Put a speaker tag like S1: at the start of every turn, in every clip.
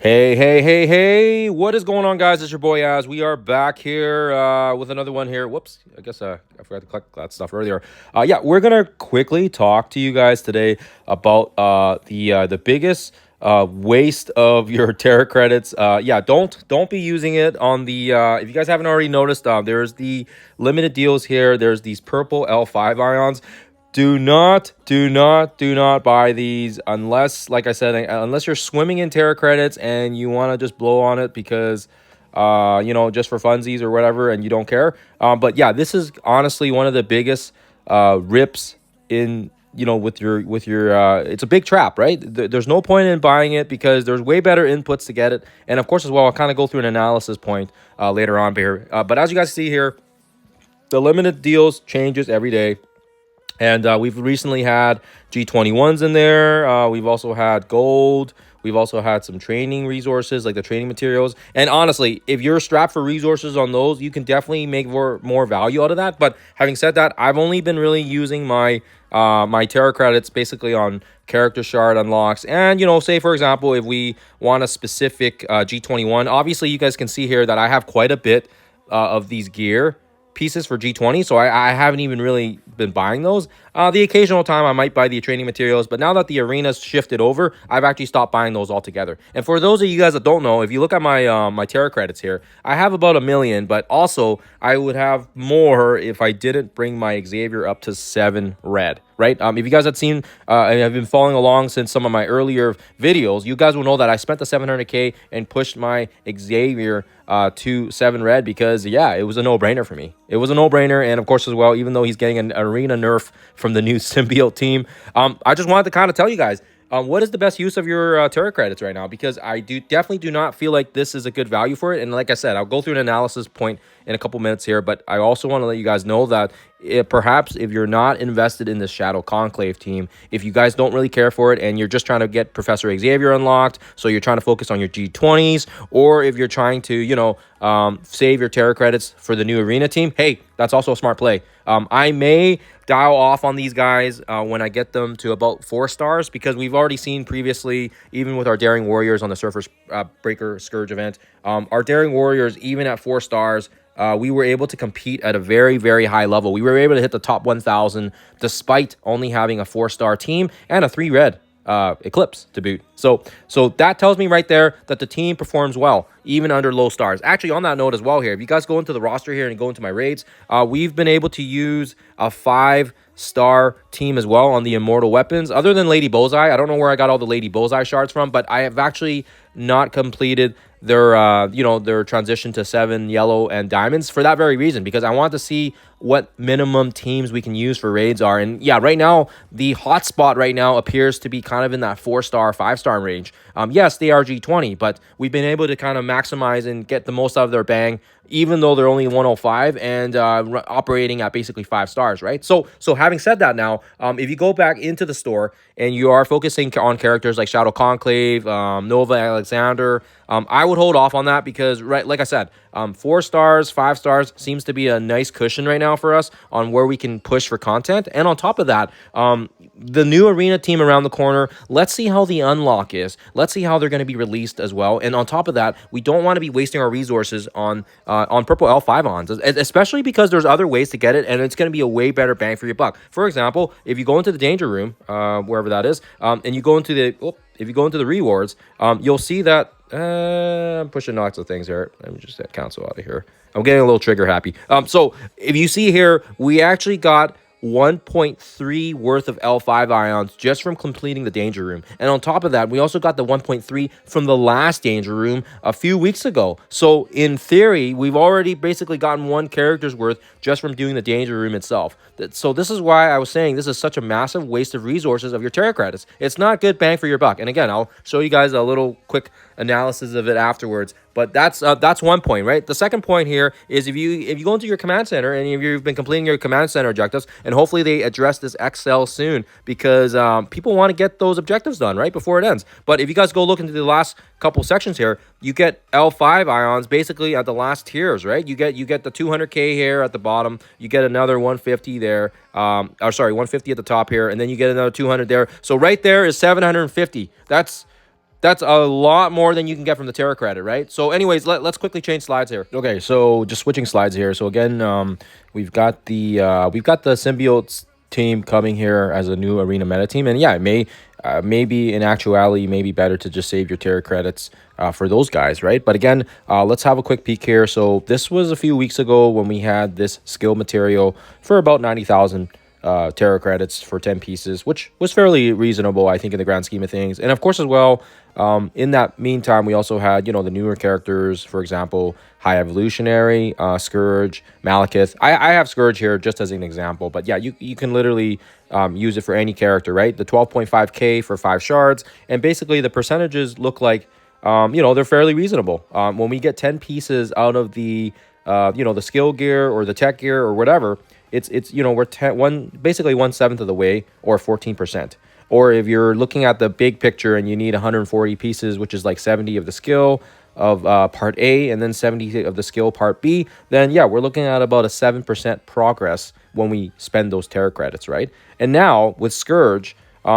S1: Hey, what is going on, guys? It's your boy Az. We are back here with another one here. Whoops, I guess I forgot to click that stuff earlier. Yeah, we're going to quickly talk to you guys today about the biggest waste of your Terra credits. Yeah, don't be using it on the, if you guys haven't already noticed, there's the limited deals here. There's these purple L5 ions. Do not buy these unless, like I said, unless you're swimming in Terra credits and you want to just blow on it because, just for funsies or whatever, and you don't care. But yeah, this is honestly one of the biggest rips in, with your. It's a big trap, right? There's no point in buying it because there's way better inputs to get it, and of course as well, I'll kind of go through an analysis point later on here. But as you guys see here, the limited deals changes every day. And we've recently had G21s in there. We've also had gold. We've also had some training resources, like the training materials. And honestly, if you're strapped for resources on those, you can definitely make more value out of that. But having said that, I've only been really using my Terra credits basically on character shard unlocks. And, say, for example, if we want a specific G21, obviously you guys can see here that I have quite a bit of these gear pieces for G20, so I haven't even really been buying those. The occasional time I might buy the training materials, but now that the arena's shifted over, I've actually stopped buying those altogether. And for those of you guys that don't know, if you look at my Terra credits here, I have about 1 million, but also I would have more if I didn't bring my Xavier up to 7 red. Right? If you guys have seen and have been following along since some of my earlier videos, you guys will know that I spent the 700k and pushed my Xavier to 7 red because, yeah, it was a no-brainer for me. It was a no-brainer, and of course as well, even though he's getting an arena nerf from the new symbiote team, I just wanted to kind of tell you guys, what is the best use of your Terra credits right now? Because I definitely do not feel like this is a good value for it. And like I said, I'll go through an analysis point in a couple minutes here, but I also want to let you guys know that perhaps if you're not invested in this Shadow Conclave team, if you guys don't really care for it and you're just trying to get Professor Xavier unlocked, so you're trying to focus on your G20s, or if you're trying to, save your Terra credits for the new arena team, hey, that's also a smart play. I may dial off on these guys when I get them to about 4 stars, because we've already seen previously, even with our Daring Warriors on the Surfer Breaker Scourge event, our Daring Warriors, even at 4 stars, we were able to compete at a very, very high level. We were able to hit the top 1,000 despite only having a 4-star team and a 3 red Eclipse to boot. So that tells me right there that the team performs well, even under low stars. Actually, on that note as well here, if you guys go into the roster here and go into my raids, we've been able to use a 5-star team as well on the immortal weapons. Other than Lady Bullseye, I don't know where I got all the Lady Bullseye shards from, but I have actually not completed their transition to 7 yellow and diamonds for that very reason, because I want to see what minimum teams we can use for raids are. And yeah, right now the hotspot right now appears to be kind of in that 4-star 5-star range. Yes, they are G20, but we've been able to kind of maximize and get the most out of their bang, even though they're only 105 and operating at basically 5 stars, right? So having said that, now if you go back into the store and you are focusing on characters like Shadow Conclave, Nova Alexander, I would hold off on that because, right, like I said, 4 stars, 5 stars seems to be a nice cushion right now for us on where we can push for content. And on top of that, the new arena team around the corner, let's see how the unlock is. Let's see how they're going to be released as well. And on top of that, we don't want to be wasting our resources on purple L5 ons, especially because there's other ways to get it, and it's going to be a way better bang for your buck. For example, if you go into the danger room, wherever that is, and you go into if you go into the rewards, you'll see that I'm pushing lots of things here. Let me just cancel out of here. I'm getting a little trigger happy. So if you see here, we actually got 1.3 worth of L5 ions just from completing the danger room. And on top of that, we also got the 1.3 from the last danger room a few weeks ago. So in theory, we've already basically gotten 1 character's worth just from doing the danger room itself. So this is why I was saying this is such a massive waste of resources of your Terra credits. It's not good bang for your buck. And again, I'll show you guys a little quick analysis of it afterwards. But that's one point, right? The second point here is if you go into your command center and if you've been completing your command center objectives, and hopefully they address this XL soon, because people want to get those objectives done right before it ends. But if you guys go look into the last couple sections here, you get L5 ions basically at the last tiers, right? You get the 200k here at the bottom, you get another 150 there, 150 at the top here, and then you get another 200 there. So right there is 750. That's a lot more than you can get from the Terra credit, right? So anyways, let's quickly change slides here. Okay, so just switching slides here. So again, we've got the Symbiotes team coming here as a new arena meta team, and yeah, it may maybe in actuality maybe better to just save your Terra credits for those guys, right? But again, let's have a quick peek here. So this was a few weeks ago when we had this skill material for about 90,000 Terra credits for 10 pieces, which was fairly reasonable, I think, in the grand scheme of things. And of course, as well, in that meantime, we also had, the newer characters, for example, High Evolutionary, Scourge, Malekith. I have Scourge here just as an example, but yeah, you can literally use it for any character, right? The 12.5k for 5 shards, and basically the percentages look like, they're fairly reasonable. When we get 10 pieces out of the, the skill gear or the tech gear or whatever, it's we're basically 1/7 of the way, or 14%. Or if you're looking at the big picture and you need 140 pieces, which is like 70 of the skill of part A and then 70 of the skill part B, then yeah, we're looking at about a 7% progress when we spend those Terra credits, right? And now with Scourge,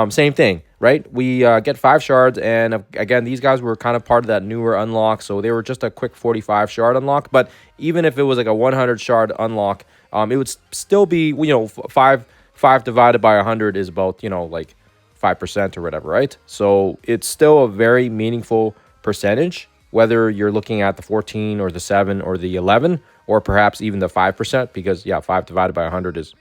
S1: same thing, right? We get 5 shards, and again, these guys were kind of part of that newer unlock, so they were just a quick 45 shard unlock. But even if it was like a 100 shard unlock, it would still be, 5 divided by 100 is about, like 5% or whatever, right? So it's still a very meaningful percentage, whether you're looking at the 14 or the 7 or the 11, or perhaps even the 5%, because yeah, 5 divided by 100 is,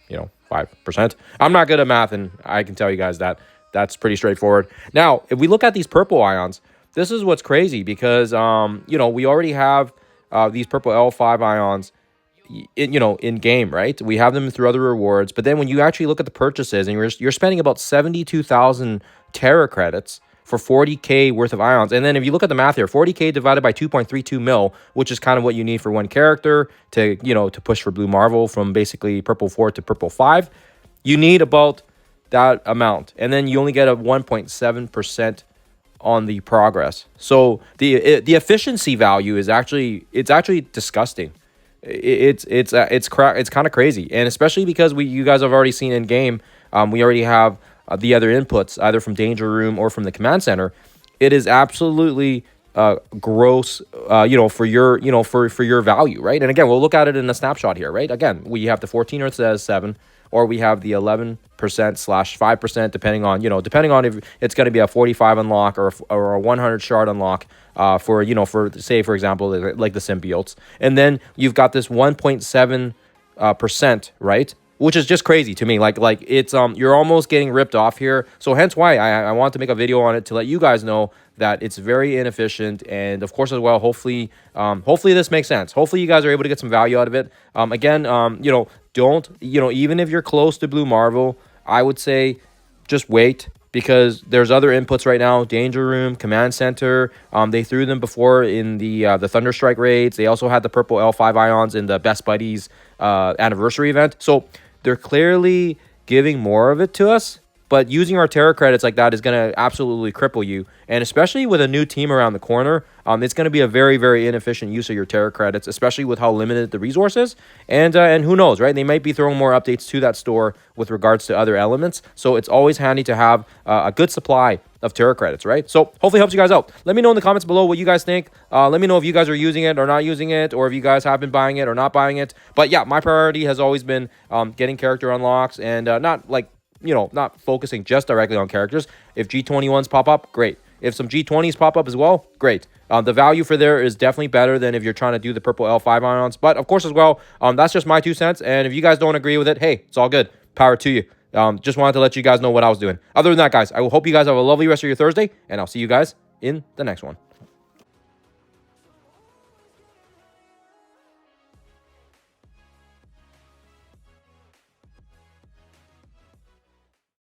S1: 5%. I'm not good at math, and I can tell you guys that that's pretty straightforward. Now, if we look at these purple ions, this is what's crazy, because we already have these purple L5 ions in game, right? We have them through other rewards, but then when you actually look at the purchases, and you're spending about 72,000 Terra credits for 40k worth of ions. And then if you look at the math here, 40k divided by 2.32 mil, which is kind of what you need for one character to to push for Blue Marvel from basically purple 4 to purple 5, you need about that amount, and then you only get a 1.7% on the progress. So the efficiency value is actually disgusting. It's kind of crazy, and especially because you guys have already seen in game, we already have the other inputs either from Danger Room or from the command center. It is absolutely gross, for your for your value, right? And again, we'll look at it in a snapshot here, right? Again, we have the 14 or it says 7, or we have the 11%/5%, depending on if it's going to be a 45 unlock or a 100 shard unlock, for say, for example, like the symbiotes. And then you've got this 1.7%, right? Which is just crazy to me. Like it's you're almost getting ripped off here. So hence why I want to make a video on it to let you guys know that it's very inefficient. And of course as well, hopefully this makes sense. Hopefully you guys are able to get some value out of it. Again, don't, even if you're close to Blue Marvel, I would say just wait, because there's other inputs right now. Danger Room, Command Center. They threw them before in the Thunderstrike raids. They also had the purple L5 ions in the Best Buddies anniversary event. So they're clearly giving more of it to us, but using our Terra credits like that is going to absolutely cripple you. And especially with a new team around the corner, it's going to be a very, very inefficient use of your Terra credits, especially with how limited the resource is. And who knows, right? They might be throwing more updates to that store with regards to other elements. So it's always handy to have a good supply of Terra credits, right? So hopefully it helps you guys out. Let me know in the comments below what you guys think. Let me know if you guys are using it or not using it, or if you guys have been buying it or not buying it. But yeah, my priority has always been getting character unlocks, and not focusing just directly on characters. If G21s pop up, great. If some G20s pop up as well, great. The value for there is definitely better than if you're trying to do the purple L5 ions. But of course as well, that's just my 2 cents. And if you guys don't agree with it, hey, it's all good. Power to you. Just wanted to let you guys know what I was doing. Other than that, guys, I will hope you guys have a lovely rest of your Thursday, and I'll see you guys in the next one.